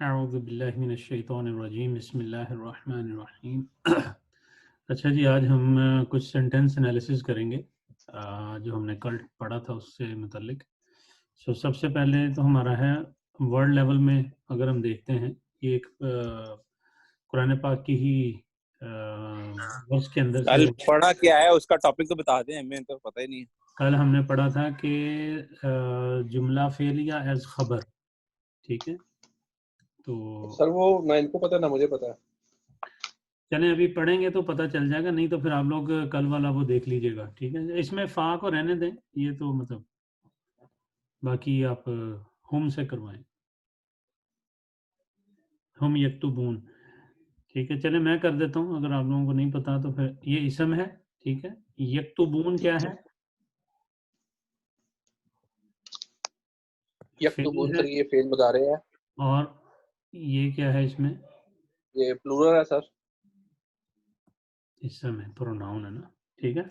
अऊज़ु बिल्लाहि मिनश्शैतानिर्रजीम बिस्मिल्लाहिर्रहमानिर्रहीम। अच्छा जी, आज हम कुछ सेंटेंस एनालिसिस करेंगे जो हमने कल पढ़ा था उससे मुतल्लिक। सबसे पहले तो हमारा है वर्ड लेवल में। अगर हम देखते हैं ये एक कुरान पाक की ही वर्स के अंदर से कल पढ़ा क्या है उसका टॉपिक तो बता दें, हमें तो पता ही नहीं है। कल हमने पढ़ा था कि जुमला फेलिया एज खबर, ठीक है। तो सर वो ना इनको पता ना मुझे पता है। चलें अभी पढ़ेंगे तो पता चल जाएगा, नहीं तो फिर आप लोग कल वाला वो देख लीजिएगा, ठीक है। इसमें फा को रहने दें, ये तो मतलब बाकी आप हम से करवाएं। हम यक्तुबून, ठीक है। चले मैं कर देता हूँ, अगर आप लोगों को नहीं पता तो फिर ये इसम है, ठीक है। यक्तुबून क्या है? यक्तुबून फेल है। सर ये फेल मुदारे है। और ये क्या है इसमें? ये प्लूरल है सर। इसम है, प्रोनाउन है ना, ठीक है।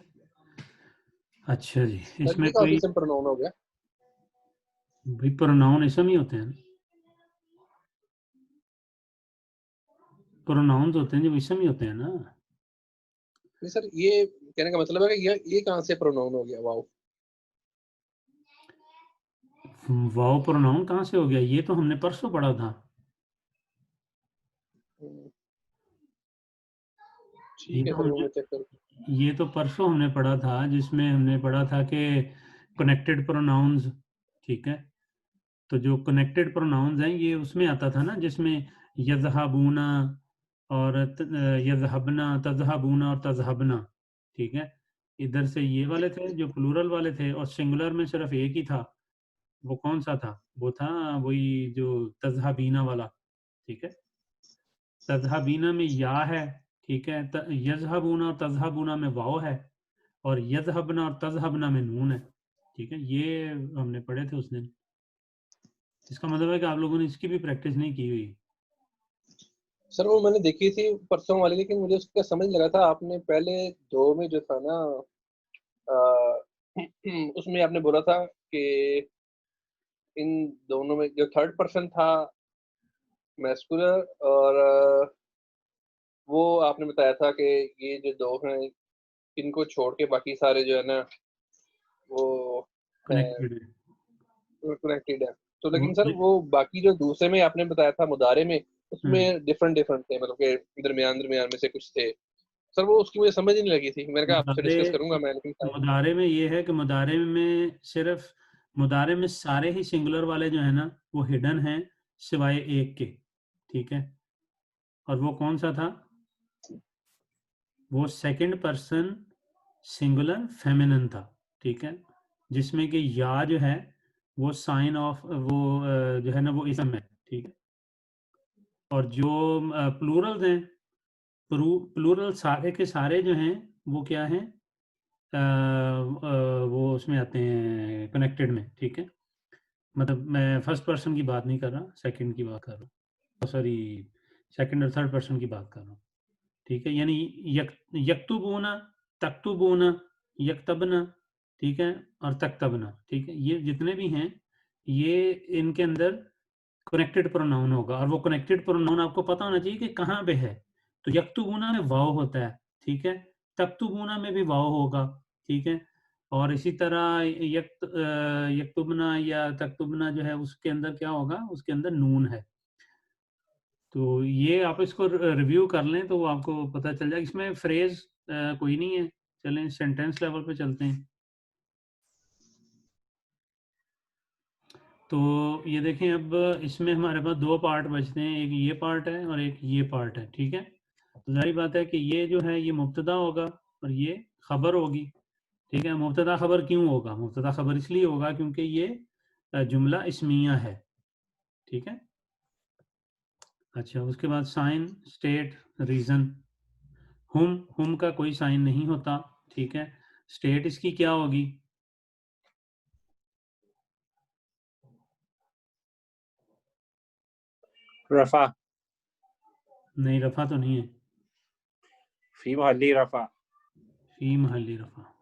अच्छा जी, सर इसमें ये कहाँ से कोई इसम प्रोनाउन हो गया? भी प्रोनाउन इसम ही होते हैं ना। प्रोनाउन होते हैं जो इसम ही होते हैं ना। नहीं सर, ये कहने का मतलब है कि ये कहाँ से प्रोनाउन हो गया? वाओ, वाओ प्रोनाउन कहाँ से हो गया? ये तो हमने परसों पढ़ा था। ये ठीक है तो सर, वो हमने मैं चेक करूँ। ये तो परसों हमने पढ़ा था, जिसमें हमने पढ़ा था कि कनेक्टेड प्रोनाउंस, ठीक है। तो जो कनेक्टेड प्रोनाउंस हैं ये उसमें आता था ना, जिसमें यज़हबूना और यज़हबना, तज़हबूना और तज़हबना, ठीक है। इधर से ये वाले थे जो प्लूरल वाले थे, और सिंगुलर में सिर्फ एक ही था। वो कौन सा था? वो था वही जो तज़हबीना वाला, ठीक है। तज़हबीना में या है, ठीक है। यज़हबूना और तज़हबूना में वाव है, और यज़हबना और तज़हबना में नून है, ठीक है। ये हमने पढ़े थे उस दिन। इसका मतलब है कि आप लोगों ने इसकी भी प्रैक्टिस नहीं की हुई। सर वो मैंने देखी थी परसों वाली, लेकिन मुझे उसका समझ लगा था। आपने पहले दो में जो था ना, आ, उसमें आपने बोला था कि इन दोनों में जो थर्ड पर्सन था मैस्कुलर, और वो आपने बताया था कि ये जो दो हैं इनको छोड़ के बाकी सारे जो है ना वो कनेक्टेड है कनेक्टेड है। तो वो। लेकिन सर वो बाकी जो दूसरे में आपने बताया था मुदारे में, हम्म, उसमें डिफरेंट डिफरेंट थे, मतलब कि दरमियान दरमियान में से कुछ थे। सर वो उसकी मुझे समझ ही नहीं लगी थी। मैंने कहा आपसे मुदारे डिस्कस करूंगा मैं, लेकिन मुदारे में ये है कि मुदारे में सिर्फ, मुदारे में सारे ही सिंगुलर वाले जो है ना वो हिडन हैं, सिवाय एक के, ठीक है। और वो कौन सा था? वो सेकंड पर्सन सिंगुलर फेमिनिन था, ठीक है। जिसमें कि या जो है वो साइन ऑफ वो जो है ना वो इसम है, ठीक है। और जो प्लूरल्स हैं, प्लूरल सारे के सारे जो हैं वो क्या हैं? वो उसमें आते हैं कनेक्टेड में, ठीक है। मतलब मैं फर्स्ट पर्सन की बात नहीं कर रहा, सेकंड की बात कर रहा हूँ, सॉरी, सेकंड और थर्ड पर्सन की बात कर रहा हूँ, ठीक है। यानी यक्तुबूना, तक्तुबूना, यक्तबना, ठीक है, और तक्तबना, ठीक है। ये जितने भी हैं ये इनके अंदर कनेक्टेड प्रोनाउन होगा, और वो कनेक्टेड प्रोनाउन आपको पता होना चाहिए कि कहाँ पे है। तो यक्तुबूना में वाव होता है, ठीक है। तक्तुबूना में भी वाव होगा, ठीक है। और इसी तरह यक्तुबना या तक्तुबना जो है उसके अंदर क्या होगा? उसके अंदर नून है। तो ये आप इसको रिव्यू कर लें तो आपको पता चल जाएगा। इसमें फ्रेज कोई नहीं है। चलें सेंटेंस लेवल पे चलते हैं। तो ये देखें, अब इसमें हमारे पास दो पार्ट बचते हैं, एक ये पार्ट है और एक ये पार्ट है, ठीक है। तो जाहिर बात है कि ये जो है ये मुब्तदा होगा और ये खबर होगी, ठीक है। मुब्तदा खबर क्यों होगा? मुब्तदा खबर इसलिए होगा क्योंकि ये जुमला इस्मिया है, ठीक है। अच्छा, उसके बाद साइन, स्टेट, रीज़न। हुम का कोई साइन नहीं होता, ठीक है। स्टेट इसकी क्या होगी? रफा, नहीं, रफा तो नहीं है। फी महल्ली रफा। फी महल्ली रफा।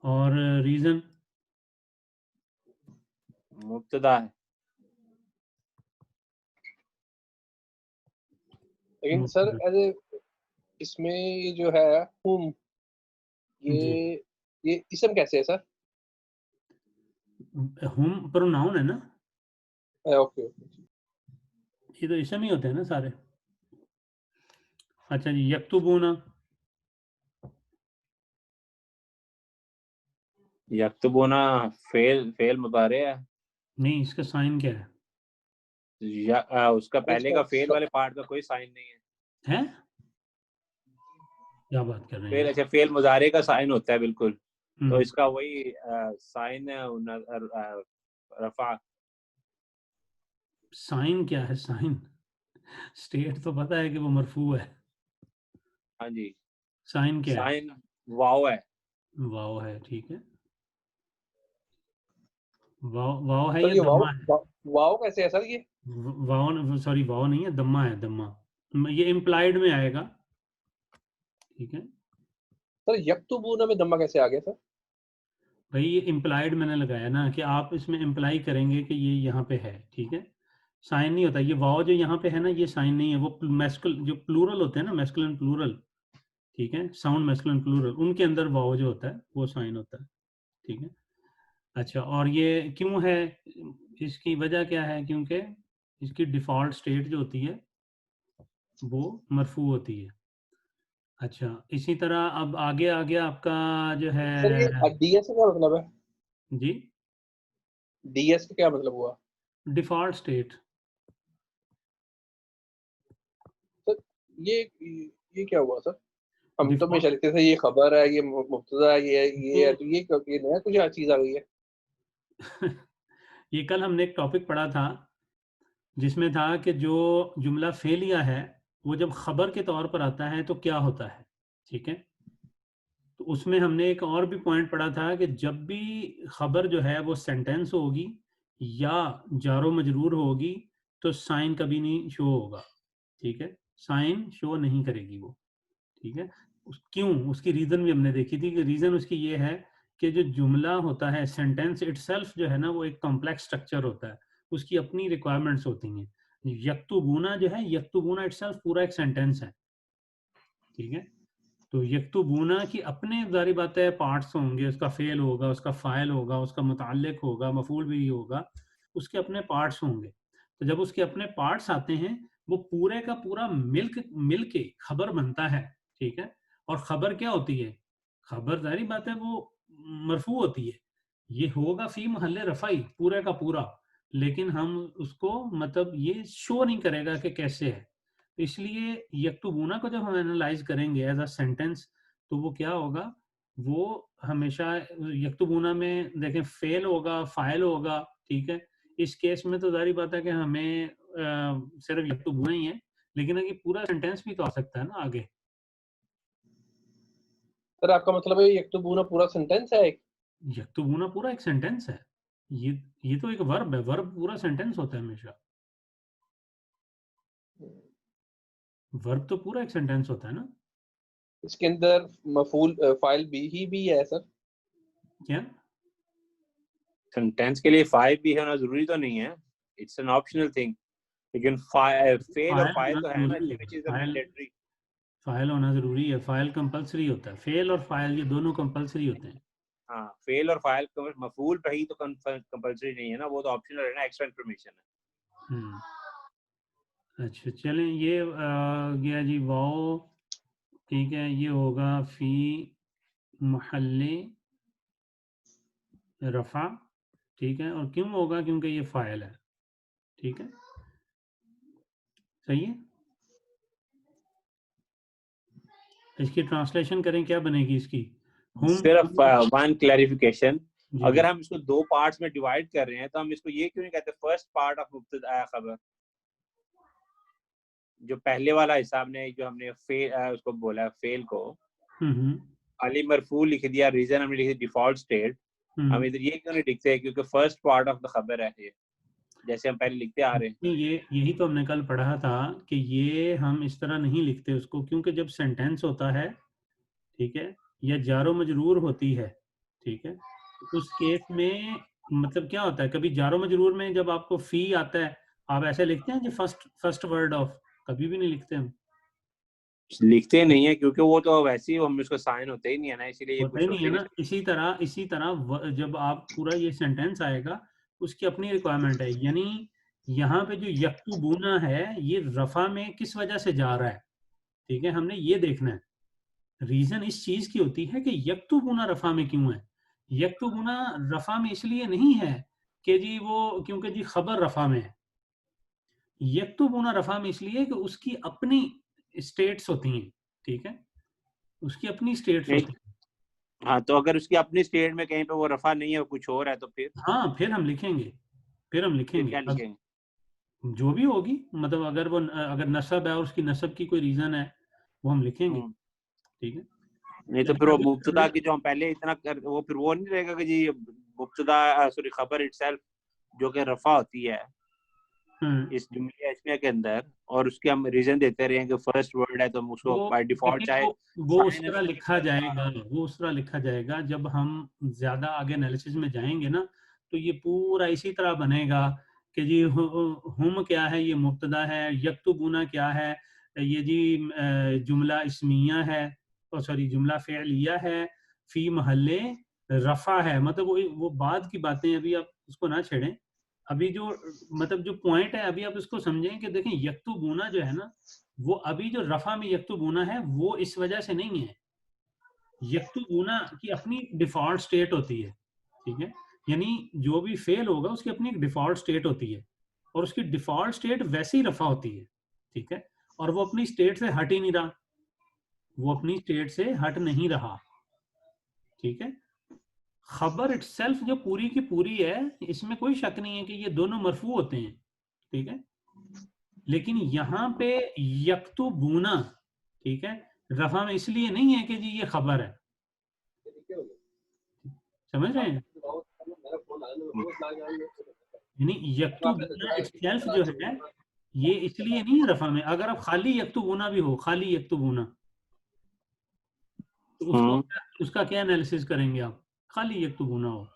और रीज़न, मुब्तदा है। लेकिन सर एज इसमें ये जो है हुम, जी ये इसम कैसे है सर? हुम प्रोनाउन है ना, ओके ये तो इसम ही होते हैं ना सारे। अच्छा जी, यक्तुबूना, यक्तुबूना फेल फेल मुतारे है। नहीं इसका साइन क्या है? उसका पहले का फेल वाले पार्ट का कोई साइन नहीं है। हैं? क्या बात कर रहे फेल, हैं? अच्छा फेल मुजारे का साइन होता है बिल्कुल, तो हम्म, इसका वही साइन है रफा। साइन क्या है? साइन स्टेट तो पता है कि वो मरफू है, हाँ जी, साइन क्या है? साइन वाव है। वाव है, ठीक है। वाव वाव है सर, या ये वाव दम्मा है? वाव कैसे है सर? ये वाव, सॉरी वाव नहीं है, दम्मा है, दम्मा। ये इम्प्लाइड में आएगा, ठीक है। सर यक्तुबूना में दम्मा कैसे आ गया सर? भाई ये इम्प्लाइड मैंने लगाया ना कि आप इसमें इम्प्लाई करेंगे कि ये यहाँ पे है, ठीक है। साइन नहीं होता, ये वाव जो यहाँ पे है ना, ये साइन नहीं है, वो मैस्कुल जो प्लूरल होते हैं ना, मैस्कुलिन प्लूरल, ठीक है, साउंड मैस्कुलिन प्लूरल, उनके अंदर वाव जो होता है वो साइन होता है, ठीक है। अच्छा, और ये क्यों है, इसकी वजह क्या है? क्योंकि इसकी डिफ़ॉल्ट स्टेट जो होती है वो मरफू होती है। अच्छा, इसी तरह अब आगे आगे आपका जो है सर ये डीएस का क्या मतलब है? जी, डीएस का क्या मतलब हुआ डिफ़ॉल्ट स्टेट। सर? ये क्या हुआ सर? हम तो हमेशा डिफ़ॉल्ट लिखते थे ये खबर है, ये मुब्तदा है, ये ये है, तो ये नया कुछ चीज आ गई है? ये कल हमने एक टॉपिक पढ़ा था जिसमें था कि जो जुमला फेलिया है वो जब खबर के तौर पर आता है तो क्या होता है, ठीक है। तो उसमें हमने एक और भी पॉइंट पढ़ा था कि जब भी खबर जो है वो सेंटेंस होगी या जारो मजरूर होगी तो साइन कभी नहीं शो होगा, ठीक है, साइन शो नहीं करेगी वो, ठीक है। क्यों, उसकी रीजन भी हमने देखी थी कि रीजन उसकी ये है कि जो जुमला होता है, सेंटेंस इटसेल्फ जो है ना, वो एक कॉम्प्लेक्स स्ट्रक्चर होता है, उसकी अपनी रिक्वायरमेंट्स होती हैं। यक्तुबूना जो है, यक्तुबूना इटसेल्फ पूरा एक सेंटेंस है, ठीक है। तो यक्तुबूना की अपने जारी बात है पार्ट्स होंगे, उसका फेल होगा, उसका फाइल होगा, उसका मुताल्लिक होगा, मफूल भी होगा, उसके अपने पार्ट्स होंगे। तो जब उसके अपने पार्ट्स आते हैं वो पूरे का पूरा मिल के खबर बनता है, ठीक है। और खबर क्या होती है? खबर जारी बात है वो मरफू होती है, ये होगा फी महल्ले रफ़ाई पूरे का पूरा, लेकिन हम उसको मतलब ये शो नहीं करेगा कि कैसे है। तो इसलिए यक्तुबूना को जब हम एनालाइज करेंगे एज अ सेंटेंस तो वो क्या होगा, वो हमेशा यक्तुबूना में देखें फेल होगा, फाइल होगा, ठीक है। इस केस में तो जारी बात है कि हमें सिर्फ यक्तुबूना ही है, लेकिन अगर पूरा सेंटेंस भी तो आ सकता है ना आगे। सर आपका मतलब है यक्तुबूना पूरा सेंटेंस है एक? यक्तुबूना पूरा एक सेंटेंस है, ये ये तो एक वर्ब है, वर्ब पूरा सेंटेंस होता है हमेशा, वर्ब तो पूरा एक सेंटेंस होता है ना। इसके अंदर मफूल फाइल भी है सर? क्या? सेंटेंस के लिए फाइव भी होना जरूरी तो नहीं है, इट्स एन ऑप्शनल थिंग, लेकिन फेल और फाइल फाइल होना तो है ना, जरूरी है, which is file mandatory. File होना जरूरी है, फाइल कंपलसरी होता है, फेल और फाइल ये दोनों कंपलसरी होते हैं। हाँ, फेल और फाइल मफूल पे ही तो कंपलसरी नहीं है ना, वो तो ऑप्शनल है ना, एक्स्ट्रा इन्फॉर्मेशन है। अच्छा चलें, ये गया जी वाओ, ठीक है, ये होगा फी महल्ले रफ़ा, ठीक है। और क्यों होगा? क्योंकि ये फाइल है, ठीक है, सही है। इसकी ट्रांसलेशन करें, क्या बनेगी इसकी? हम सिर्फ वन क्लैरिफिकेशन, जी जी, अगर हम इसको दो पार्ट्स में डिवाइड कर रहे हैं तो हम इसको ये क्यों नहीं कहते फर्स्ट पार्ट ऑफ मुब्तदा खबर? जो पहले वाला हिसाब ने जो हमने उसको बोला फेल को हम्म अली मरफू लिख दिया, रीजन हमने लिख दिया डिफॉल्ट स्टेट, हम हम्म इधर ये क्यों नहीं लिखते क्योंकि फर्स्ट पार्ट ऑफ द खबर है ये, जैसे हम पहले लिखते आ रहे हैं। ये यही तो हमने कल पढ़ा था कि ये हम इस तरह नहीं लिखते उसको, क्योंकि जब सेंटेंस होता है, ठीक है, या जारो मजरूर होती है, ठीक है, तो उस केस में मतलब क्या होता है, कभी जारो मजरूर में जब आपको फी आता है आप ऐसे लिखते हैं जी फर्स्ट वर्ड ऑफ, कभी भी नहीं लिखते हम, लिखते नहीं है क्योंकि वो तो वैसे ही हम उसको साइन होते ही नहीं है ना, इसीलिए ये होता ही कुछ नहीं होते है नहीं ना। इसी तरह जब आप पूरा ये सेंटेंस आएगा उसकी अपनी रिक्वायरमेंट है, यानी यहाँ पे जो यक्तुबूना है ये रफा में किस वजह से जा रहा है, ठीक है, हमने ये देखना है। रीजन इस चीज की होती है कि यक्तुबूना रफा में क्यों है। यक्तुबूना रफा में इसलिए नहीं है कि जी वो क्योंकि जी खबर रफा में है। यक्तुबूना रफा में इसलिए कि उसकी अपनी स्टेट्स होती हैं, ठीक है, उसकी अपनी स्टेट्स नहीं। होती हैं। हाँ, तो अगर उसकी अपनी स्टेट में कहीं पे वो रफा नहीं है, कुछ और है, तो हाँ फिर हम लिखेंगे, फिर हम फिर लिखेंगे क्या लिखेंगे? जो भी होगी, मतलब अगर नसब है और उसकी नसब की कोई रीजन है वो हम लिखेंगे, ठीक है। नहीं तो फिर लेकिन वो मुब्तदा अगर की जो हम पहले इतना कर, वो फिर वो नहीं रहेगा कि जी मुब्तदा सॉरी खबर इटसेल्फ जो कि रफा होती है इस जुमले इसमें के अंदर, और उसके हम रीजन देते रहे कि फर्स्ट वर्ड है तो हम उसको वो बाय डिफॉल्ट देखिए चाहे वो उस साइन तरह लिखा जाएगा, वो उस तरह लिखा जाएगा जब हम ज्यादा आगे एनालिसिस में जाएंगे ना, तो ये पूरा इसी तरह बनेगा कि जी हुम क्या है, ये मुब्तदा है, यक्तुबूना क्या है, ये जी जुमला इस्मिया है, सॉरी जुमला फ़िअलिया है, फी महल्ले रफा है, मतलब वो बाद की बातें, अभी आप उसको ना छेड़ें। अभी जो मतलब जो पॉइंट है अभी आप इसको समझें कि देखें यक्तुबूना जो है ना, वो अभी जो रफा में यक्तुबूना है वो इस वजह से नहीं है। यक्तुबूना की अपनी डिफॉल्ट स्टेट होती है, ठीक है, यानी जो भी फेल होगा उसकी अपनी एक डिफॉल्ट स्टेट होती है और उसकी डिफॉल्ट स्टेट वैसे ही रफा होती है, ठीक है, और वो अपनी स्टेट से हट ही नहीं रहा, वो अपनी स्टेट से हट नहीं रहा, ठीक है। खबर इटसेल्फ जो पूरी की पूरी है इसमें कोई शक नहीं है कि ये दोनों मरफू होते हैं, ठीक है, लेकिन यहाँ पे यक्तुबूना, ठीक है, रफा में इसलिए नहीं है कि जी ये खबर है, समझ रहे हैं, यानी यक्तुबूना इटसेल्फ जो है ये इसलिए नहीं है रफा में। अगर आप खाली यक्तुबूना भी हो, खाली यक्तुबूना, तो उसका क्या एनालिसिस करेंगे आप, खाली यक्तुबूना हो,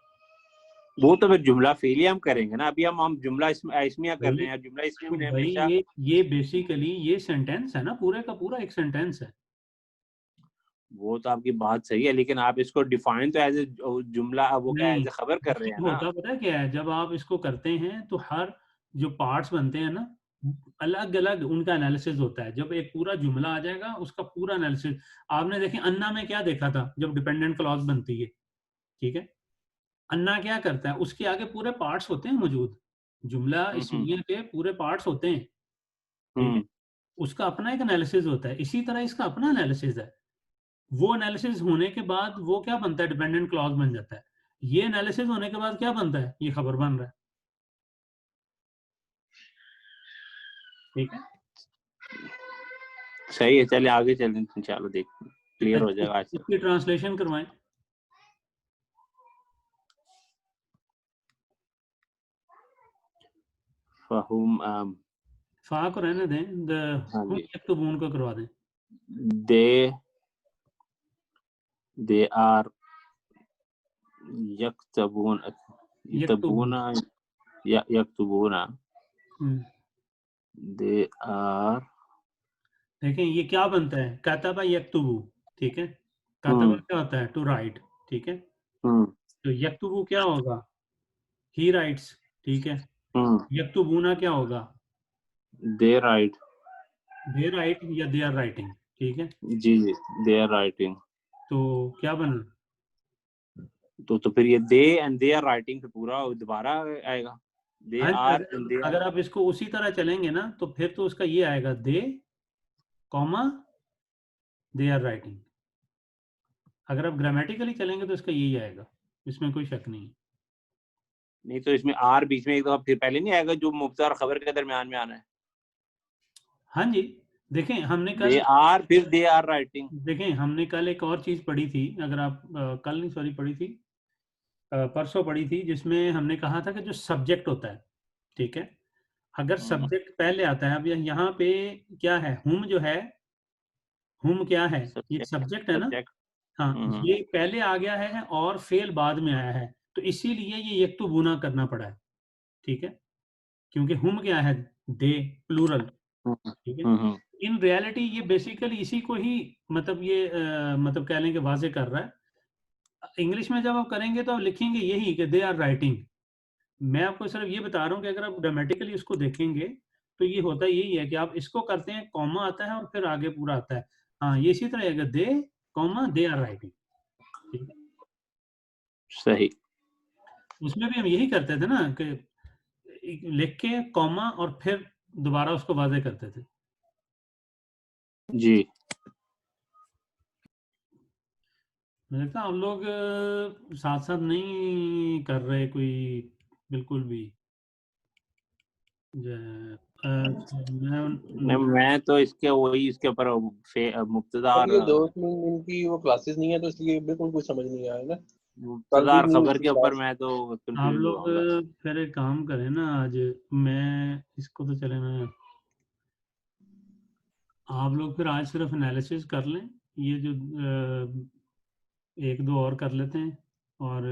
वो तो फिर जुमला फेलिया हम करेंगे ना। अभी हम जुमला इसमिया कर रहे हैं, जुमला इसमिया तो में भाई हमेशा ये बेसिकली ये सेंटेंस है ना, पूरे का पूरा एक सेंटेंस है। वो तो आपकी बात सही है, लेकिन आप इसको डिफाइन तो एज ए जुमला, वो क्या नहीं, एज ए खबर कर रहे हैं ना। होता पता है क्या है, जब आप इसको करते हैं तो हर जो पार्ट्स बनते हैं ना अलग अलग उनका एनालिसिस होता है। जब एक पूरा जुमला आ जाएगा उसका पूरा एनालिसिस, आपने देखे अन्ना में क्या देखा था जब डिपेंडेंट क्लॉज बनती है, ठीक है, अन्ना क्या करता है, उसके आगे पूरे पार्ट्स होते हैं मौजूद, जुमला हम्म इसमिया के पूरे पार्ट्स होते हैं, ठीक है, हम्म उसका अपना एक एनालिसिस होता है, इसी तरह इसका अपना एनालिसिस है। वो एनालिसिस होने के बाद वो क्या बनता है, डिपेंडेंट क्लॉज बन जाता है। ये एनालिसिस होने के बाद क्या बनता है, ये खबर बन रहा है, ठीक है। सही है, चलिए आगे चलें, चलो देख क्लियर हो जाएगा आज तक। इसकी ट्रांसलेशन करवाएं। फहुम फा को रहने दें, हाँ हम जी, यक्तुबून को करवा दें। दे आर यक्तबून यक्तुबून, यक्तबूना दे आर देखें ये क्या बनता है, कातबा यक्तुबू, ठीक है, कातबा क्या होता है, टू राइट, ठीक है, तो यक्तुबू क्या होगा, ही राइट्स, ठीक है, यक्तुबूना क्या होगा, दे राइट, दे राइट या दे आर राइटिंग, ठीक है, जी जी, दे आर राइटिंग। तो क्या बना, तो फिर ये दे एंड दे आर राइटिंग पे पूरा दोबारा आएगा, दे हाँ आर एंड दे आर। अगर आप इसको उसी तरह चलेंगे ना तो फिर तो उसका ये आएगा, दे कॉमा दे आर राइटिंग। अगर आप ग्रामेटिकली चलेंगे तो इसका यही आएगा, इसमें कोई शक नहीं है। नहीं तो इसमें आर बीच में एक दफा फिर पहले नहीं आएगा जो मुब्तदा और खबर के दरमियान में आना है। हाँ जी, देखें हमने दे कल, आर फिर दे आर राइटिंग। देखें हमने कल एक और चीज पढ़ी थी, अगर आप कल नहीं सॉरी पढ़ी थी, परसों पढ़ी थी, जिसमें हमने कहा था कि जो सब्जेक्ट होता है, ठीक है, अगर सब्जेक्ट पहले आता है, अब यहाँ पे क्या है, हुम जो है, हुम क्या है, ये सब्जेक्ट सब्जेक्ट है ना, सब्जेक्ट हाँ, ये पहले आ गया है और फेल बाद में आया है, तो इसीलिए ये यक्तुबूना करना पड़ा है, ठीक है, क्योंकि हम क्या है, दे प्लूरल, ठीक है। इन रियलिटी ये बेसिकली इसी को ही मतलब ये मतलब कह लें कि वाजे कर रहा है। इंग्लिश में जब आप करेंगे तो आप लिखेंगे यही कि दे आर राइटिंग। मैं आपको सिर्फ ये बता रहा हूँ कि अगर आप ग्रामेटिकली इसको देखेंगे तो ये होता यही है कि आप इसको करते हैं, कॉमा आता है और फिर आगे पूरा आता है। हाँ, ये इसी तरह है, दे कॉमा दे आर राइटिंग, ठीक है। सही। उसमें भी हम यही करते थे ना कि लिख के कॉमा और फिर दोबारा उसको वाजे करते थे। जी। मुझे लगता है हम लोग साथ साथ नहीं कर रहे कोई बिल्कुल भी। मैं तो इसके वही इसके ऊपर मुब्तदा और और ये 2-3 दिन की वो क्लासेस नहीं है तो इसलिए बिल्कुल कुछ समझ नहीं आया ना। कल मुब्तदा भी और नहीं खबर हुई के ऊपर क्लास। मैं तो आप कंफ्यूज लोग हुआ बस। फिर एक काम करें ना, आज मैं इसको तो चले मैं आप लोग फिर आज सिर्फ एनालिसिस कर लें, ये जो एक दो और कर लेते हैं, और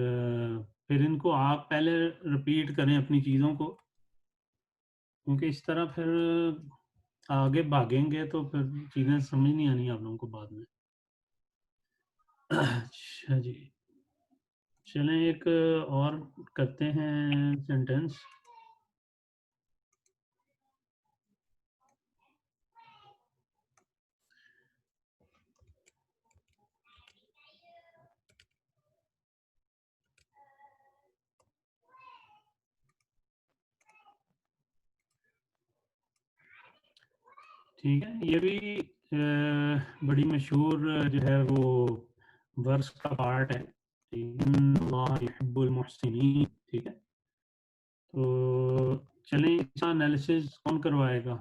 फिर इनको आप पहले रिपीट करें अपनी चीज़ों को, क्योंकि इस तरह फिर आगे भागेंगे तो फिर चीज़ें समझ नहीं आनी आप लोगों को बाद में। अच्छा जी, चलें एक और करते हैं सेंटेंस। ठीक है, ये भी बड़ी मशहूर जो है वो वर्स का पार्ट है, इन्नल्लाह युहिब्बुल मुहसिनीन, ठीक है। तो चलें इसका एनालिसिस कौन करवाएगा?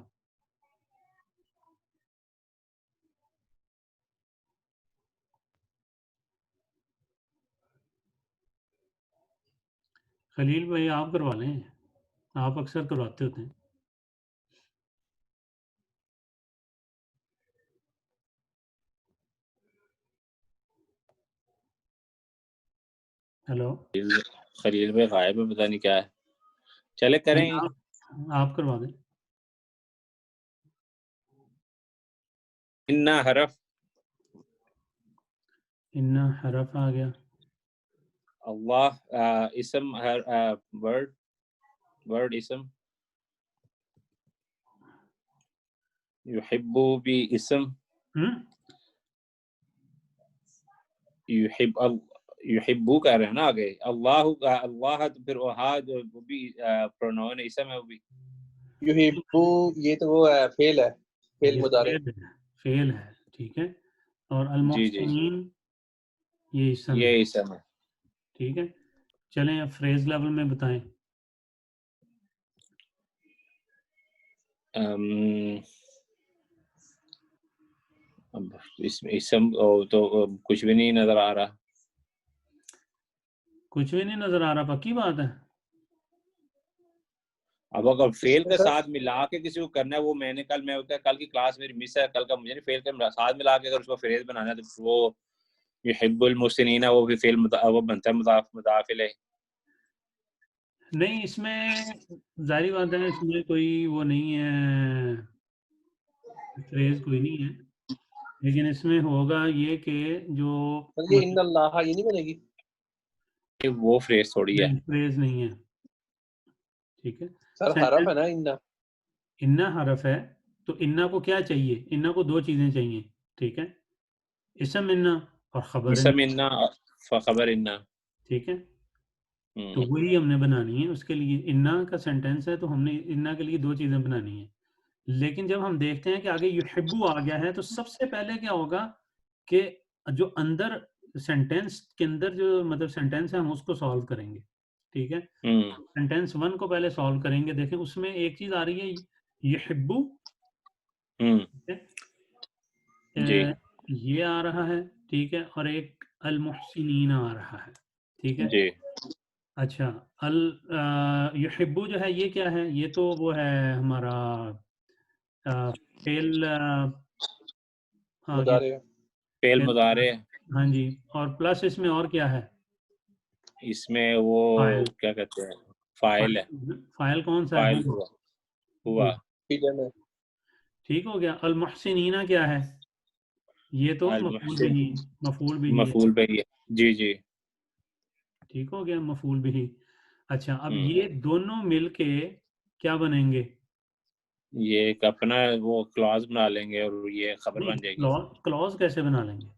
खलील भाई आप करवा लें, आप अक्सर करवाते होते हैं। हेलो, खलील भाई गायब है, पता नहीं क्या है। चले करें। आप करवा दें। इन्ना हरफ, इन्ना हरफ आ गया। अल्लाह इसम, वर्ड इसम, युहिब्बु भी इसम, युहिब्बु कह रहे हैं ना आगे, अल्लाह तो फिर वहाँ जो वो भी प्रोनाउन इसम है वो भी। युहिब्बु ये तो वो है, फेल है, फेल मुदारे। फेल है, ठीक है। और अल जी जी मुहसिनीन ये इसम ये है, इसम है। ठीक है। चलें अब फ्रेज लेवल में बताएं। इसमें इसम तो कुछ भी नहीं नजर आ रहा। कुछ भी नहीं नजर आ रहा, पक्की बात है। अब अगर फेल इसमें के सर साथ मिला के किसी को करना है, वो मैंने कल की क्लास मेरी मिस है, कल का मुझे नहीं, फेल के साथ मिला के अगर उसको फ्रेज बनाना है तो वो युहिब्बुल मुहसिनीन वो भी फेल वो बनता है मुदाफ इलैह। नहीं, इसमें जाहिर बात है, इसमें कोई वो नहीं है, फ्रेज कोई नहीं है, लेकिन इसमें होगा ये कि जो सर ये इन्नल्लाह ये नहीं बनेगी। वो फ्रेज थोड़ी है। नहीं, फ्रेज नहीं है, ठीक है। सर हरफ सेंटेंस है ना इन्ना। इन्ना हरफ है, तो इन्ना को क्या चाहिए? इन्ना को दो चीजें चाहिए, ठीक है, इसम इन्ना और खबर इसम इन्ना, इन्ना खबर इन्ना। ठीक है। तो वही हमने बनानी है, उसके लिए इन्ना का सेंटेंस है तो हमने इन्ना के लिए दो चीजें बनानी है। लेकिन जब हम देखते हैं कि आगे युहिब्बु आ गया है, तो सबसे पहले क्या होगा कि जो अंदर सेंटेंस के अंदर जो मतलब सेंटेंस है हम उसको सॉल्व करेंगे, ठीक है। सेंटेंस वन को पहले सॉल्व करेंगे। देखें उसमें एक चीज आ रही है युहिब्बु, ठीक है, जी ये आ रहा है, ठीक है, और एक अल मुहसिनीन आ रहा है, ठीक है। जी। अच्छा, अल युहिब्बु जो है ये क्या है? ये तो वो है हमारा फेल आ गया, मुदारे फेल फेल, मुदारे। हाँ जी। और प्लस इसमें और क्या है? इसमें वो फाइल क्या कहते हैं, फाइल है, फाइल कौन सा है? फाइल हुआ ठीक हो गया। अल मुहसिनीना क्या है? ये तो अल मफूल मुहसिन, बिही, मफूल बिही है। मफूल पे ही है। जी जी। ठीक हो गया, मफूल बिही। अच्छा, अब ये दोनों मिलके क्या बनेंगे? ये एक अपना वो क्लॉज बना लेंगे और ये खबर नहीं, बन जाएगी। क्लॉज कैसे बना लेंगे?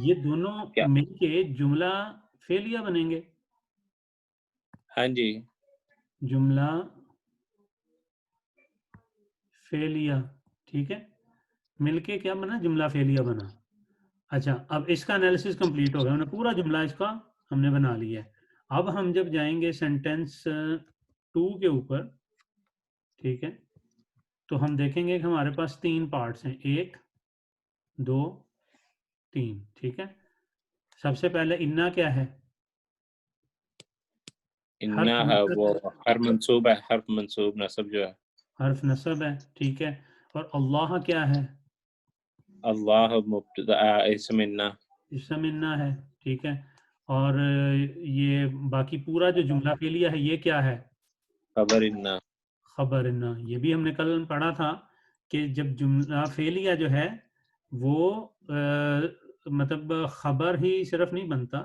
ये दोनों क्या? मिलके जुमला फेलिया बनेंगे। हाँ जी। जुमला फेलिया, ठीक है, मिलके क्या बना? जुमला फेलिया बना। अच्छा, अब इसका एनालिसिस कंप्लीट हो गया, हमने पूरा जुमला इसका हमने बना लिया है। अब हम जब जाएंगे सेंटेंस 2 के ऊपर, ठीक है, तो हम देखेंगे कि हमारे पास 3 पार्ट्स हैं, 1 2 3, ठीक है। सबसे पहले इन्ना क्या है? इन्ना हर्फ है नसब वो, है, हर मंसूब है, हर्फ मंसूब नसब जो है। हर्फ नसब है, ठीक है। और अल्लाह क्या है? अल्लाह मुब्तदा इसम इन्ना। इसम इन्ना है, ठीक है। और ये बाकी पूरा जो जुमला फेलिया है ये क्या है? खबर इन्ना। खबर इन्ना। ये भी हमने कल पढ़ा था कि जब जुमला फेलिया जो है वो मतलब खबर ही सिर्फ नहीं बनता,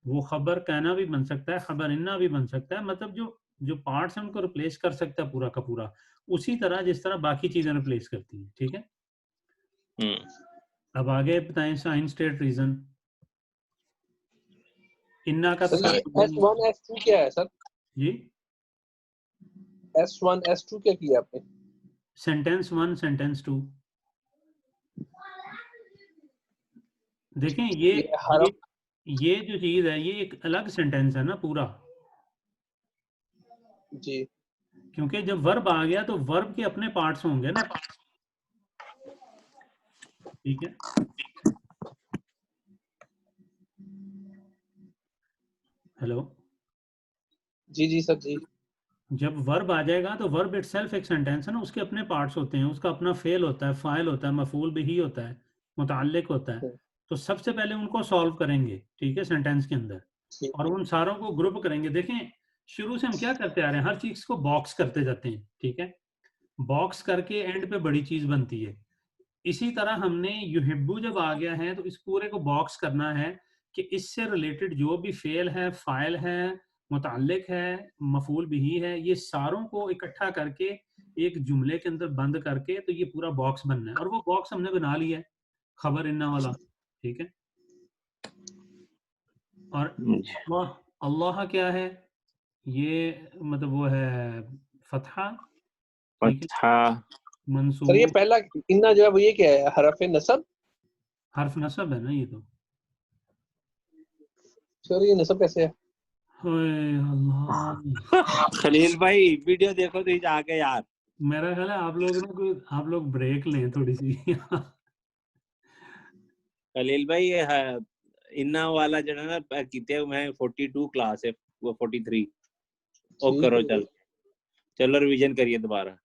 वो खबर कहना भी बन सकता है, खबर इन्ना भी बन सकता है, मतलब जो जो पार्ट्स हैं उनको रिप्लेस कर सकता है पूरा का पूरा, उसी तरह जिस तरह बाकी चीजें रिप्लेस करती हैं, ठीक है। अब आगे बताएं साइन स्टेट रीजन। इन्ना का तो सर ये सारा S1 S2 क्या है सर? जी, S1 S2 क्या किया आपने? Sentence 1 sentence 2। देखें ये ये ये हरफ ये जो चीज है ये एक अलग सेंटेंस है ना पूरा, जी। क्योंकि जब वर्ब आ गया तो वर्ब के अपने पार्ट्स होंगे ना, ठीक है। हेलो, जी जी सर जी। जब वर्ब आ जाएगा तो वर्ब इटसेल्फ एक सेंटेंस है ना, उसके अपने पार्ट्स होते हैं, उसका अपना फेल होता है, फाइल होता है, मफूल बिही होता है, मुतअल्लिक होता है। तो सबसे पहले उनको सॉल्व करेंगे, ठीक है, सेंटेंस के अंदर, ठीक और उन सारों को ग्रुप करेंगे। देखें शुरू से हम क्या करते आ रहे हैं, हर चीज को बॉक्स करते जाते हैं, ठीक है, बॉक्स करके एंड पे बड़ी चीज बनती है। इसी तरह हमने युहिब्बु जब आ गया है तो इस पूरे को बॉक्स करना है कि इससे रिलेटेड जो भी फेल है, फाइल है, मुतअल्लिक है, मफूल बिही है, ये सारों को इकट्ठा करके एक जुमले के अंदर बंद करके तो ये पूरा बॉक्स बनना है, और वो बॉक्स हमने बना लिया है, खबर इन्ना वाला, ठीक है। और अल्लाह, अल्लाह क्या है? ये मतलब वो है फतहा, ठीक है, फतहा। सर ये मंसूब, पहला इन्ना जो है वो ये क्या है? हरफ नसब? हर्फ नसब है ना ये तो। सर ये नसब कैसे है? ओए अल्लाह, खलील भाई वीडियो देखो तो आगे यार। मेरा ख्याल है आप लोग ना कोई, आप लोग ब्रेक लें थोड़ी सी खलील भाई ये है, इन्ना वाला जो है ना कितने में 42 क्लास है, वो 43। ओ ठीक करो, है, चलो रिवीजन करिए दोबारा।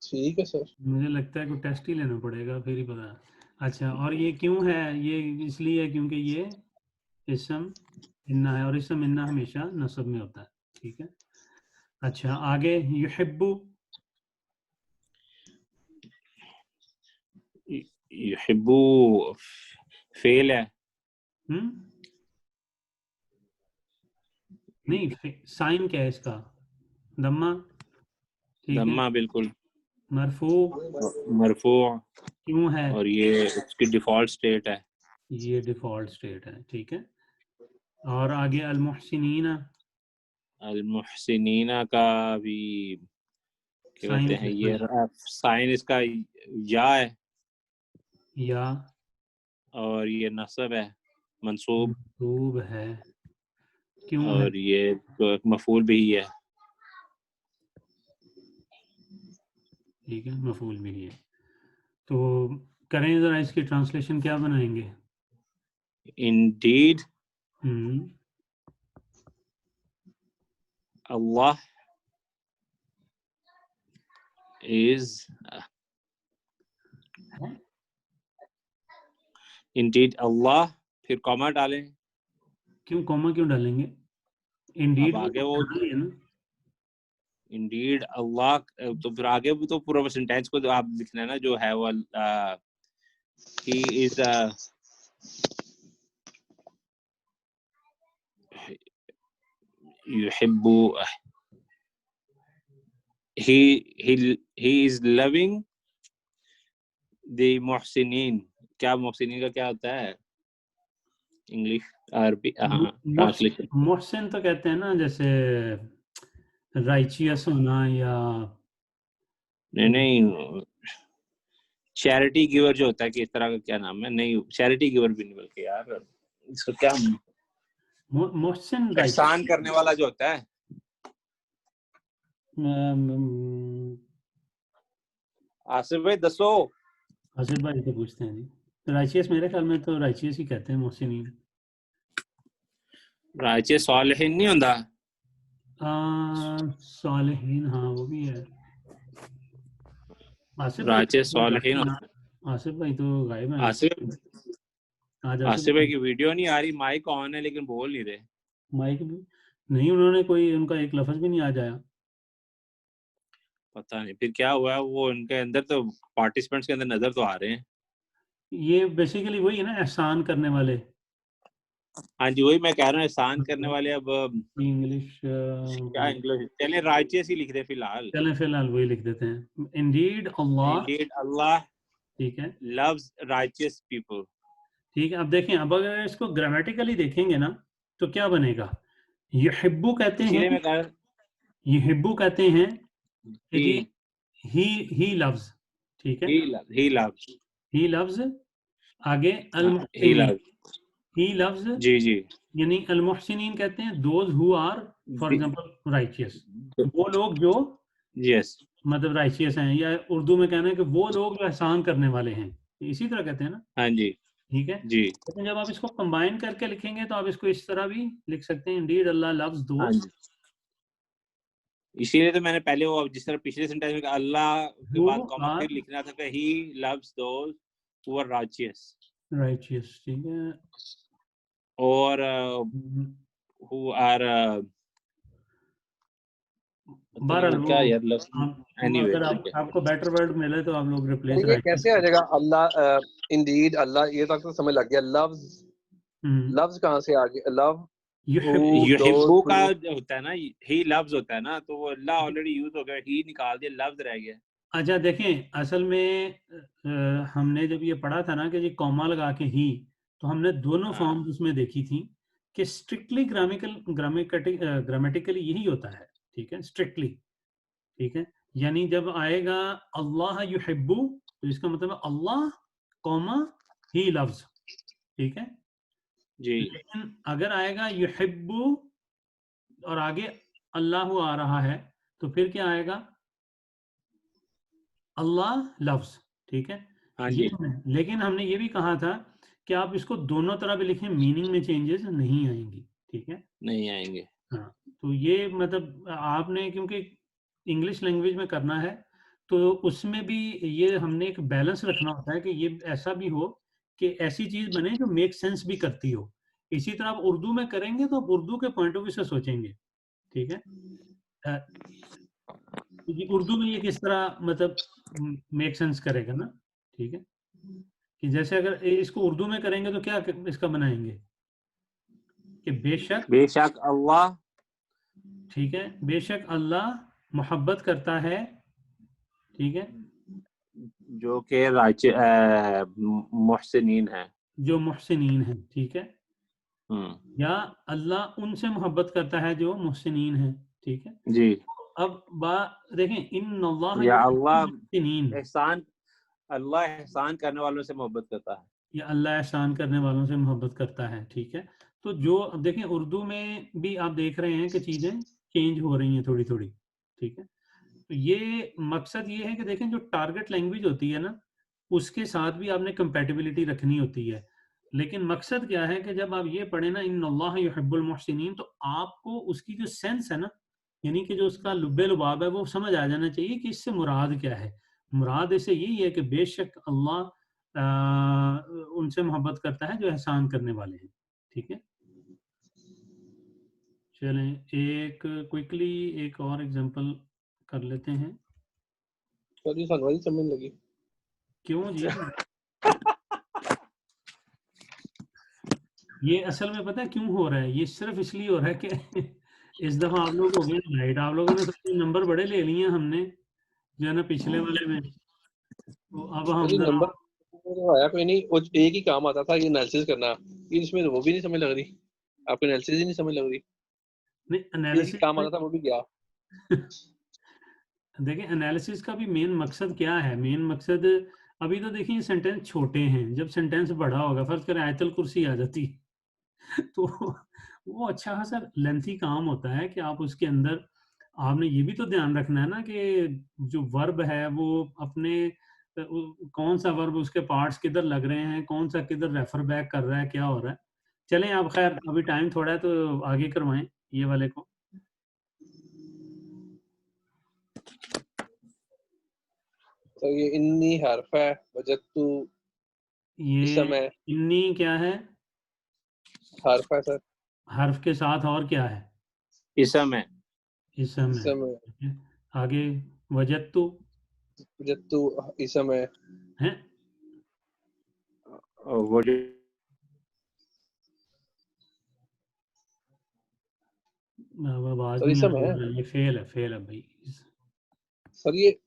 ठीक है सर। मुझे लगता है कोई टेस्ट ही लेना पड़ेगा फिर ही पता। अच्छा, और ये क्यों है? ये इसलिए है क्योंकि ये इसम इन्ना है, और इसम इन्ना हमेशा नसब में होता है, ठीक है। अच्छा, आगे युहिब्बु, युहिब्बु फेल है। हम्म, नहीं, साइन क्या है इसका? दम्मा, ठीक है। दम्मा बिल्कुल। मरफू मरफू। क्यों है? और ये उसकी डिफॉल्ट स्टेट है। ये डिफॉल्ट स्टेट है, ठीक है। और आगे अल मुहसिनीना, अल मुहसिनीना का भी क्या कहते साइन हैं, किसका ये है? साइन इसका या है, या और ये नसब है, मंसूब। मंसूब है, क्यों है? और ये तो एक मफूल भी है। ठीक है, मफूल भी है। तो करें जरा इसकी ट्रांसलेशन, क्या बनाएंगे? इंडीड हम्म, अल्लाह इज, है? इंडीड अल्लाह फिर कॉमा डालें। क्यों कॉमा क्यों डालेंगे? इंडीड अब आगे वो है ना, इंडीड अल्लाह, तो फिर आगे भी तो पूरा सेंटेंस को तो आप लिखना है ना, जो है वो ही इज युहिब्बु, he is loving the मुहसिनीन। क्या मुहसिनीन का क्या होता है इंग्लिश अरबी? हाँ, ट्रांसलेशन। मोहसिन तो कहते हैं ना, जैसे राइचियस होना, या नहीं, चैरिटी गिवर जो होता है कि इस तरह का क्या नाम है? नहीं, चैरिटी गिवर भी नहीं, बल्कि यार इसको क्या, मोहसिन एहसान करने वाला जो होता है। आसिफ भाई दसो। आसिफ भाई तो पूछते हैं जी। तो राइचियस, मेरे ख्याल में तो राइचियस ही कहते हैं मोहसिनीन। राइचियस सालिहीन नहीं होता? सालिहीन, हाँ वो भी है। आसिफ भाई राइचियस सालिहीन। आसिफ भाई तो गायब हैं। आज आसिफ भाई की वीडियो नहीं आ रही, माइक ऑन है लेकिन बोल नहीं रहे। माइक भी नहीं, उन्होंने कोई उनका एक लफ्ज भी नहीं आज आया। पता नहीं फिर क्या हुआ है, वो उनके अंदर तो पार्टिसिपेंट्स के अंदर नजर तो आ रहे हैं। ये बेसिकली वही है ना, एहसान करने वाले। हाँ जी, वही मैं कह रहा हूँ, एहसान करने वाले। अब इंग्लिश क्या इंग्लिश, चले राइचियस ही लिख दे फिलहाल। चलें, फिलहाल वही लिख देते हैं, इंडीड अल्लाह। इंडीड अल्लाह ठीक है, लव्स राइचियस पीपल। ठीक है। अब देखें, अब अगर इसको ग्रामेटिकली देखेंगे ना, तो क्या बनेगा? युहिब्बु कहते हैं, इसीलिए मैं कह रहा युहिब्बु कहते हैं कि जी हूँ ही लव्स, ठीक है, ही लव्स, ही लव्स। आगे ही अल-मुहसिनीन, लव्स। ही लव्स जी जी। यानी अल-मुहसिनीन कहते हैं those who are for example righteous, वो लोग जो यस, मतलब राइचियस हैं, या उर्दू में कहना है कि वो लोग जो एहसान करने वाले हैं, इसी तरह कहते हैं ना, हाँ जी ठीक है। जी। लेकिन जब आप इसको कंबाइन करके लिखेंगे तो आप इसको इस तरह भी लिख सकते हैं, इंडीड अल्लाह लव्स हाँ दोज जी, इसीलिए तो मैंने पहले वो जिस तरह पिछले सेंटेंस में अल्लाह के बाद कॉमा फिर लिखना था कि he loves those who are righteous, righteous, ठीक है। और हु आर बहरहाल क्या वो यार लव, एनीवे अगर ठीक है। आपको बेटर वर्ड मिले तो आप लोग रिप्लेस ये कैसे आ जाएगा अल्लाह, इंडीड अल्लाह, ये तक तो समझ लग गया। लव्स, लव्स कहाँ से आ गया? लव युहिब्बु का होता है ना, ही लव्स होता है ना, तो वो अल्लाह ऑलरेडी यूज हो गया, ही निकाल दिया, लव्स रह गया। अच्छा देखें, असल में हमने जब ये पढ़ा था ना कि जी कॉमा लगा के ही, तो हमने दोनों फॉर्म्स उसमें देखी थी कि स्ट्रिक्टली ग्रामेटिकली यही होता है, ठीक है, स्ट्रिक्टली, ठीक है। यानी जब आएगा अल्लाह युहिब्बु, तो इसका मतलब है अल्लाह कॉमा ही लव्स, ठीक है जी। लेकिन अगर आएगा युहिब्बु और आगे अल्लाह आ रहा है, तो फिर क्या आएगा? अल्लाह लव्स, ठीक है। हाँ ये जी, लेकिन हमने ये भी कहा था कि आप इसको दोनों तरह भी लिखें, मीनिंग में चेंजेस नहीं आएंगी, ठीक है। नहीं आएंगे। हाँ, तो ये मतलब आपने क्योंकि इंग्लिश लैंग्वेज में करना है, तो उसमें भी ये हमने एक बैलेंस रखना होता है कि ये ऐसा भी हो कि ऐसी चीज बने जो मेक सेंस भी करती हो। इसी तरह आप उर्दू में करेंगे तो आप उर्दू के पॉइंट ऑफ व्यू से सोचेंगे, ठीक है। क्योंकि उर्दू में ये किस तरह मतलब मेक सेंस करेगा ना, ठीक है। कि जैसे अगर इसको उर्दू में करेंगे तो क्या इसका बनाएंगे कि बेशक अल्लाह, ठीक है, बेशक अल्लाह मोहब्बत करता है, ठीक है, जो कि मुहसिनीन है। जो मुहसिनीन है, ठीक है। या अल्लाह उनसे मोहब्बत करता है जो मुहसिनीन है, ठीक है। जी। अब बात देखें, इन्नल्लाह या युहिब्बुल अल्लाह मुहसिनीन, एहसान, अल्लाह एहसान करने वालों से मोहब्बत करता है। या अल्लाह एहसान करने वालों से मोहब्बत करता है, ठीक है। तो जो अब देखें उर्दू में भी आप देख रहे हैं कि चीज़ें चेंज हो रही हैं थोड़ी थोड़ी, ठीक है। तो ये मकसद ये है कि देखें जो टारगेट लैंग्वेज होती है ना, उसके साथ भी आपने कंपैटिबिलिटी रखनी होती है। लेकिन मकसद क्या है कि जब आप ये पढ़े ना इन्नल्लाह युहिब्बुल मुहसिनीन, तो आपको उसकी जो सेंस है ना, यानी कि जो उसका लुब्बे लुबाब है, वो समझ आ जाना चाहिए कि इससे मुराद क्या है। मुराद इससे यही है कि बेशक अल्लाह उनसे मोहब्बत करता है जो एहसान करने वाले हैं, ठीक है। चलें एक क्विकली एक और एग्जांपल कर लेते हैं। सॉरी सानू समझ नहीं लगी। क्यों जी? ये असल में पता है क्यों हो रहा है? ये सिर्फ इसलिए हो रहा है कि इस दफा आप लोग हो गए राइट, आप लोगों ने सबके नंबर बड़े ले लिए हमने जो है ना पिछले वाले में, तो अब हम सॉरी जरा नंबर तो आया कोई नहीं, वो एक ही काम आता था ये एनालिसिस करना, ये इसमें वो भी नहीं समझ लग रही, आपको एनालिसिस ही नहीं समझ लग रही। नहीं एक ही एनालिसिस काम में आता था वो भी गया। देखिए एनालिसिस का भी मेन मकसद क्या है? मेन मकसद अभी तो देखिए सेंटेंस छोटे हैं, जब सेंटेंस बड़ा होगा फर्ज करें आयतल कुर्सी आ जाती तो वो अच्छा खासा लेंथी काम होता है कि आप उसके अंदर आपने ये भी तो ध्यान रखना है ना कि जो वर्ब है वो अपने कौन सा वर्ब उसके पार्ट्स किधर लग रहे हैं, कौन सा किधर रेफर बैक कर रहा है, क्या हो रहा है। चलें आप खैर अभी टाइम थोड़ा है तो आगे करवाएं ये वाले को। तो ये इन्नी हर्फ है वजदतु, इस ये समय इन्नी क्या है? हर्फ है सर। हर्फ के साथ और क्या है? इसम है। इस इसम है, समय ठीक है। आगे वजदतु वजदतु, इस समय है, वो जो आवाज सर नहीं इस आ समय है रही, ये फेल है भाई। सर, ये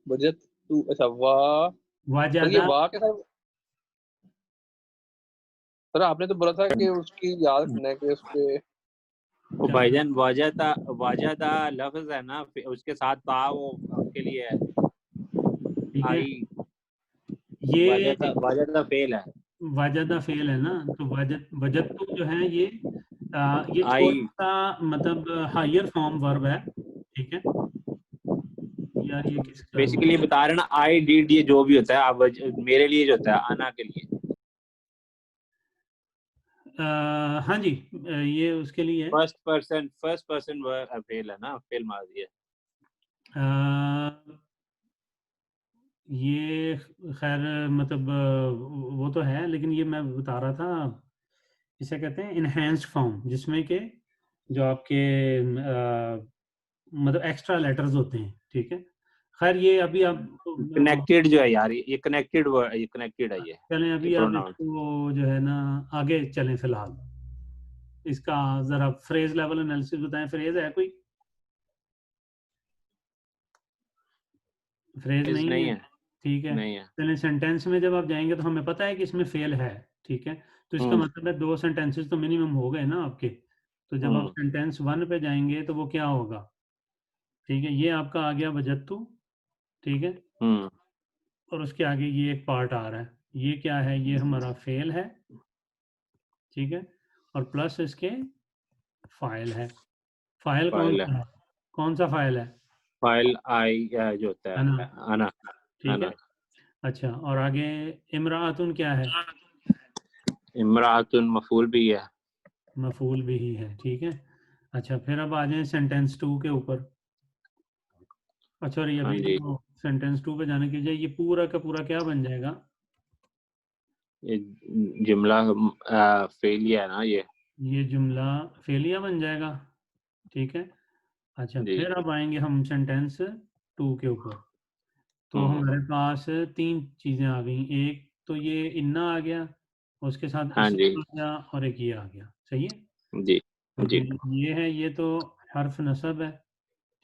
वजदतु, अच्छा वाह सर, ये वाजदा वाह के साथ सर आपने तो बोला था कि उसकी याद रखना है कि उसके वो भाईजान वाजदा वाजदा लफ्ज है ना, उसके साथ ता वो के लिए है। ठीक है। आई ये वाजदा फेल है। वाजदा फेल है ना, तो वजदतु जो है ये आई थोड़ा सा मतलब हायर फॉर्म वर्ब है, ठीक है। यार ये किसका हुआ? बेसिकली बता रहे ना, आई डिड ये जो भी होता है, अब मेरे लिए जो होता है आना के लिए। हाँ जी, ये उसके लिए है। फर्स्ट पर्सन फेल है ना, फेल मार दिया। ये खैर मतलब वो तो है, लेकिन ये मैं बता रहा था इसे कहते हैं इनहेंस्ड फॉर्म, जिसमें के जो आपके मतलब एक्स्ट्रा लेटर्स होते हैं, ठीक है। खैर ये अभी आप कनेक्टेड जो है यार, ये कनेक्टेड ये कनेक्टेड है ये चलें, अभी आप प्रोनाउन। इसको जो है ना आगे चलें फिलहाल। इसका जरा फ्रेज लेवल एनालिसिस बताएं। फ्रेज है कोई? फ्रेज नहीं नहीं है, है, ठीक है। नहीं है। चलें सेंटेंस में जब आप जाएंगे तो हमें पता है कि इसमें फेल है, ठीक है। तो इसका मतलब है 2 सेंटेंसेस तो मिनिमम हो गए ना आपके। तो जब आप सेंटेंस 1 पे जाएंगे तो वो क्या होगा, ठीक है। ये आपका आ गया वजदतु, ठीक है। और उसके आगे ये एक पार्ट आ रहा है, ये क्या है? ये हमारा फेल है, ठीक है। और प्लस इसके फाइल है। फाइल कौन फाइल है, सा है? कौन सा फाइल है? फाइल आई जो होता है ना, है आना, ठीक है। आना। अच्छा, और आगे इमरातुन क्या है? इमरातुन मफूल भी है। मफूल भी ही है, ठीक है। अच्छा, फिर अब आ जाए सेंटेंस 2 के ऊपर। अच्छा, और ये हाँ अभी जी, तो सेंटेंस 2 पे जाने के लिए ये पूरा का पूरा क्या बन जाएगा? ये जुमला फेल ही है ना ये। ये जुमला फेलिया बन जाएगा, ठीक है। अच्छा, जी। फिर अब आएंगे हम सेंटेंस 2 के ऊपर। तो हम्म। हमारे पास 3 चीज़ें आ गई। एक तो ये इन्ना आ गया, उसके साथ हाँ जी, इसम आ गया, और एक ये आ गया, सही है। जी, तो जी, जो ये है ये तो हर्फ नसब है,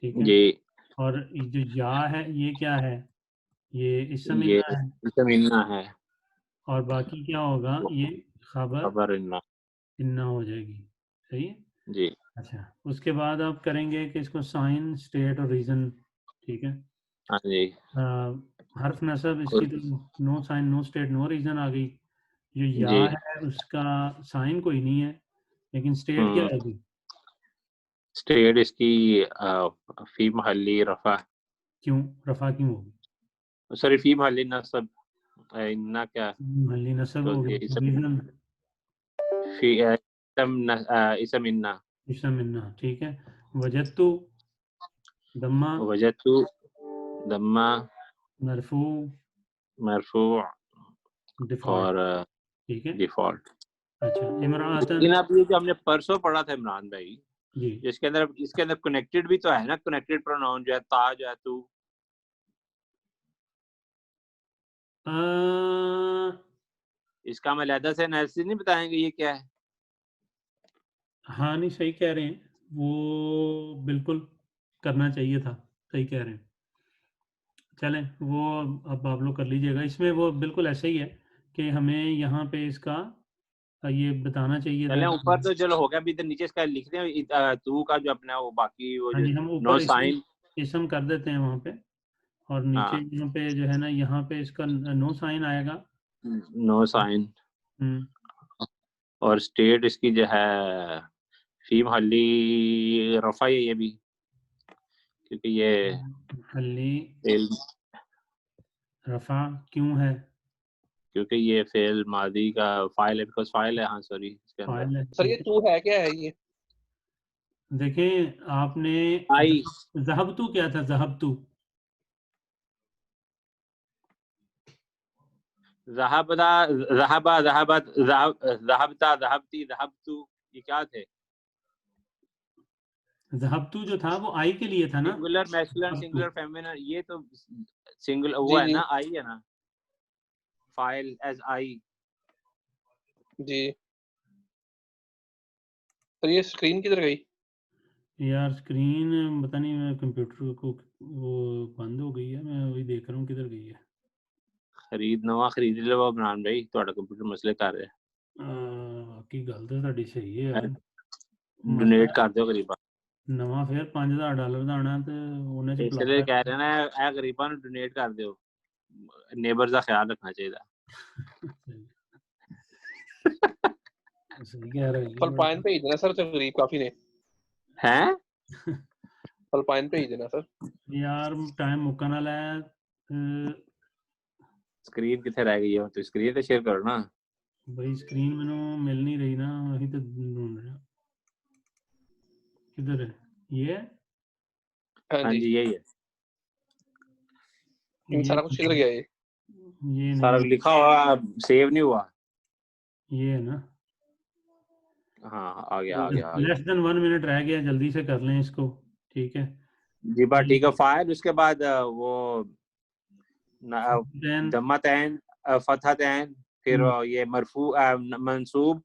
ठीक है। जी। और ये जो या है ये क्या है? ये इसम ये इन्ना है। जमीना है, और बाकी क्या होगा? ये खबर खबर इन्ना। इन्ना हो जाएगी, सही है। जी। अच्छा, उसके बाद आप करेंगे कि इसको साइन स्टेट और रीज़न, ठीक है। हाँ जी। हर्फ नसब इसकी खुद तो no sign no state no reason आ गई। जो या जी। है उसका साइन कोई नहीं है, लेकिन स्टेट क्या होगी? स्टेट इसकी फी महल्ली रफा, क्यों रफा क्यों होगी? सॉरी फी महल्ली नसब, इन्ना क्या महल्ली नसब तो हो ये गई, रीज़न फी इसम इन्ना। इसम इन्ना, ठीक है। वजदतु दम्मा वजतु दम्मा मरफू मरफू डिफॉल्ट, और ठीक है। डिफॉल्ट। अच्छा इमरातन, लेकिन अब ये जो हमने परसों पढ़ा था इमरान भाई, जी इसके अंदर कनेक्टेड भी तो है ना, कनेक्टेड प्रोनाउन जो है ता जो है तू, इसका हम अलहदा से एनालिसिस नहीं बताएंगे ये क्या है। हाँ नहीं सही कह रहे हैं, वो बिल्कुल करना चाहिए था, सही कह रहे हैं। चलें वो अब आप लोग कर लीजिएगा, इसमें वो बिल्कुल ऐसे ही है कि हमें यहाँ पे इसका ये बताना चाहिए था चलें कि ऊपर तो चलो हो गया, अभी इधर नीचे इसका लिख दें तू का जो अपना वो बाकी वो हाँ जो जी, हम नो ऊपर साइन, इसम कर देते हैं वहाँ पे, और नीचे हाँ यहाँ पे जो है ना, यहाँ पे इसका नो साइन आएगा। नो साइन, हम्म, और स्टेट इसकी जो है फीम हली रफा है ये भी, क्योंकि ये हल्ली फेल, रफा क्यों है? क्योंकि ये फेल मादी का फाइल है, बिकॉज फाइल है, हाँ सॉरी इसके अंदर फाइल है, सर ये ठीक है। तू है क्या है ये? देखें आपने आई ज़हबतू क्या था, ज़हबतू ज़हाबदा ज़हाबा ज़हाबत ज़हाबता ज़हाबती ज़हाबतू, ये क्या थे? ज़हबतू जो था वो आई के लिए था ना, सिंगुलर मैस्कुलिन ज़हबतू। सिंगुलर फेमिनिन, ये तो सिंगल वो जी है जी ना, आई है ना, फाइल एज आई। जी सर ये स्क्रीन किधर गई? यार स्क्रीन पता नहीं, मैं कंप्यूटर को वो बंद हो गई है, मैं वही देख रहा हूँ किधर गई है। नवा खरीद लो इमरान भाई, ਤੁਹਾਡਾ कंप्यूटर मसले कर रहे की गल तो ਤੁਹਾਡੀ सही है यार, हैं, मसला डोनेट कर दो गरीबा, नवा फिर $5000 ਦਾ ਆਣਾ ਤੇ ਉਹਨੇ ਚ इसलिए ਭਲਾ कह रहे हैं ना ए गरीबा ਨੂੰ डोनेट कर दो, नेबर्स का ख्याल रखना चाहिए। सही कह रहे हो फिलिपाइन पे ही देना सर, तो गरीब काफी ने। हैं फिलिपाइन पे ही देना सर। यार टाइम मुक्कन वाला है। स्क्रीन कितने रह गई है, तो स्क्रीन तो शेयर करो ना भाई स्क्रीन मैंने मिल नहीं रही ना, वही तो ढूंढ रहा, किधर है ये? हाँ हाँ जी जी यही है, इन ये सारा कुछ किधर गया ये? ये सारा नहीं, लिखा हुआ सेव नहीं हुआ, ये है ना। हाँ आ गया आ गया आ गया। लेस देन 1 मिनट रह गया, जल्दी से कर लें इसको, ठीक है। जी बात ठीक है, फाइल उसके बाद वो Then, दम्मतैन फतहतैन, फिर ये मरफू मंसूब